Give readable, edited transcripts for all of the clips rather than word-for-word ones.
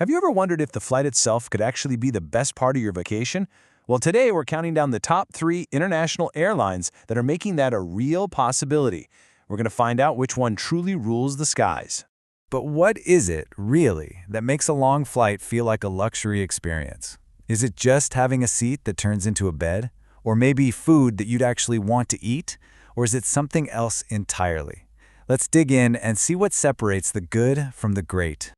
Have you ever wondered if the flight itself could actually be the best part of your vacation? Well, today we're counting down the top 3 international airlines that are making that a real possibility. We're going to find out which one truly rules the skies. But what is it, really, that makes a long flight feel like a luxury experience? Is it just having a seat that turns into a bed? Or maybe food that you'd actually want to eat? Or is it something else entirely? Let's dig in and see what separates the good from the great.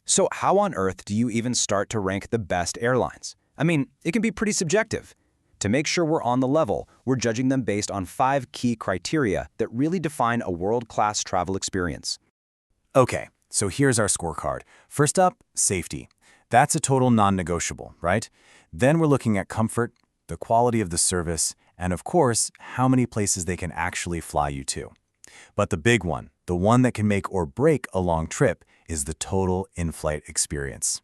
So how on earth do you even start to rank the best airlines? I mean, it can be pretty subjective. To make sure we're on the level, we're judging them based on 5 key criteria that really define a world-class travel experience. Okay, so here's our scorecard. First up, safety. That's a total non-negotiable, right? Then we're looking at comfort, the quality of the service, and of course, how many places they can actually fly you to. But the big one, the one that can make or break a long trip, is the total in-flight experience.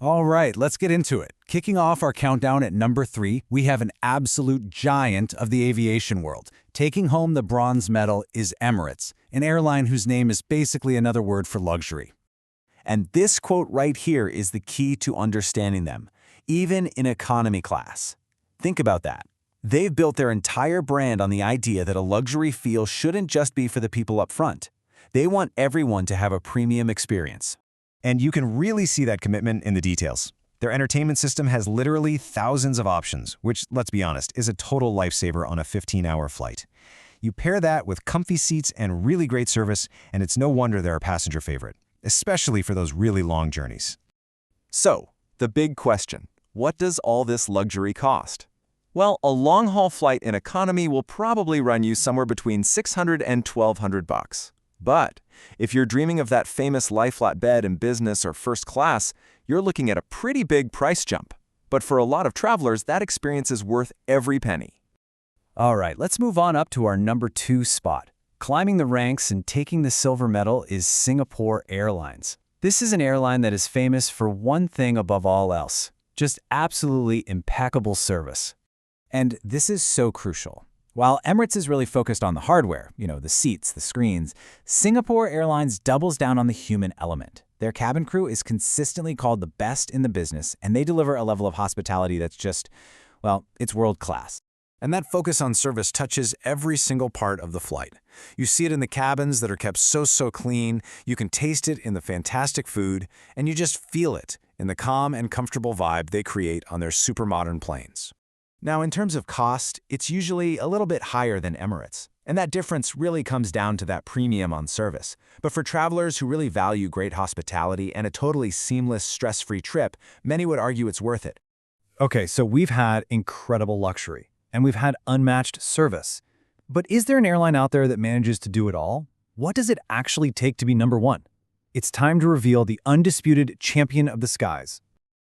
All right, let's get into it. Kicking off our countdown at number 3, we have an absolute giant of the aviation world. Taking home the bronze medal is Emirates, an airline whose name is basically another word for luxury. And this quote right here is the key to understanding them, even in economy class. Think about that. They've built their entire brand on the idea that a luxury feel shouldn't just be for the people up front. They want everyone to have a premium experience. And you can really see that commitment in the details. Their entertainment system has literally thousands of options, which, let's be honest, is a total lifesaver on a 15-hour flight. You pair that with comfy seats and really great service, and it's no wonder they're a passenger favorite, especially for those really long journeys. So, the big question, what does all this luxury cost? Well, a long-haul flight in economy will probably run you somewhere between $600 and $1,200. But if you're dreaming of that famous lie-flat bed in business or first class, you're looking at a pretty big price jump. But for a lot of travelers, that experience is worth every penny. All right, let's move on up to our number 2 spot. Climbing the ranks and taking the silver medal is Singapore Airlines. This is an airline that is famous for one thing above all else, just absolutely impeccable service. And this is so crucial. While Emirates is really focused on the hardware, the seats, the screens, Singapore Airlines doubles down on the human element. Their cabin crew is consistently called the best in the business, and they deliver a level of hospitality that's just, well, it's world-class. And that focus on service touches every single part of the flight. You see it in the cabins that are kept so clean, you can taste it in the fantastic food, and you just feel it in the calm and comfortable vibe they create on their super modern planes. Now, in terms of cost, it's usually a little bit higher than Emirates, and that difference really comes down to that premium on service. But for travelers who really value great hospitality and a totally seamless, stress-free trip, many would argue it's worth it. Okay, so we've had incredible luxury, and we've had unmatched service. But is there an airline out there that manages to do it all? What does it actually take to be number 1? It's time to reveal the undisputed champion of the skies.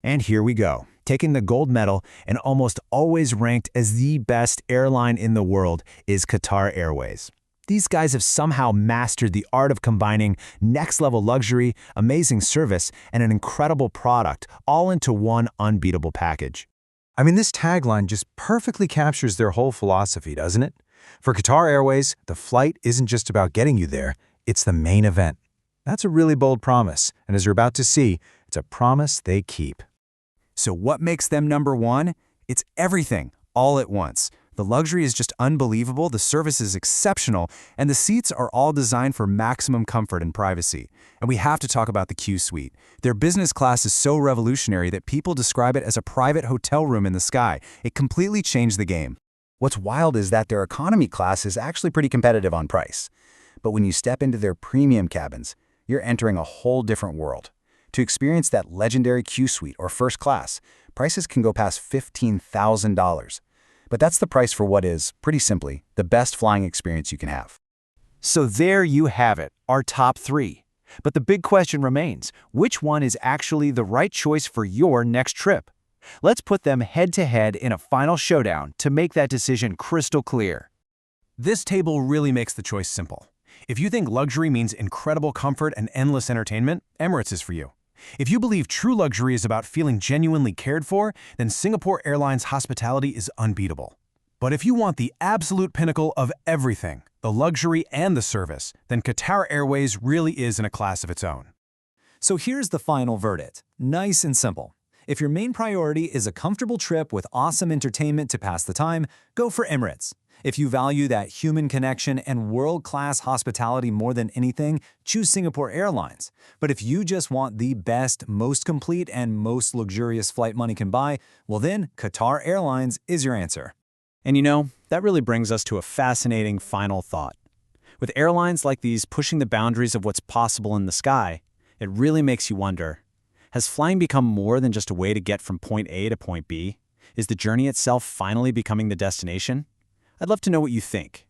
And here we go, taking the gold medal and almost always ranked as the best airline in the world is Qatar Airways. These guys have somehow mastered the art of combining next-level luxury, amazing service, and an incredible product all into one unbeatable package. I mean, this tagline just perfectly captures their whole philosophy, doesn't it? For Qatar Airways, the flight isn't just about getting you there, it's the main event. That's a really bold promise, and as you're about to see, it's a promise they keep. So what makes them number 1? It's everything, all at once. The luxury is just unbelievable, the service is exceptional, and the seats are all designed for maximum comfort and privacy. And we have to talk about the Q Suite. Their business class is so revolutionary that people describe it as a private hotel room in the sky. It completely changed the game. What's wild is that their economy class is actually pretty competitive on price. But when you step into their premium cabins, you're entering a whole different world. To experience that legendary Q Suite or first class, prices can go past $15,000. But that's the price for what is, pretty simply, the best flying experience you can have. So there you have it, our top 3. But the big question remains, which one is actually the right choice for your next trip? Let's put them head-to-head in a final showdown to make that decision crystal clear. This table really makes the choice simple. If you think luxury means incredible comfort and endless entertainment, Emirates is for you. If you believe true luxury is about feeling genuinely cared for, then Singapore Airlines hospitality is unbeatable. But if you want the absolute pinnacle of everything, the luxury and the service, then Qatar Airways really is in a class of its own. So here's the final verdict. Nice and simple. If your main priority is a comfortable trip with awesome entertainment to pass the time, go for Emirates. If you value that human connection and world-class hospitality more than anything, choose Singapore Airlines. But if you just want the best, most complete, and most luxurious flight money can buy, well then, Qatar Airlines is your answer. And you know, that really brings us to a fascinating final thought. With airlines like these pushing the boundaries of what's possible in the sky, it really makes you wonder, has flying become more than just a way to get from point A to point B? Is the journey itself finally becoming the destination? I'd love to know what you think.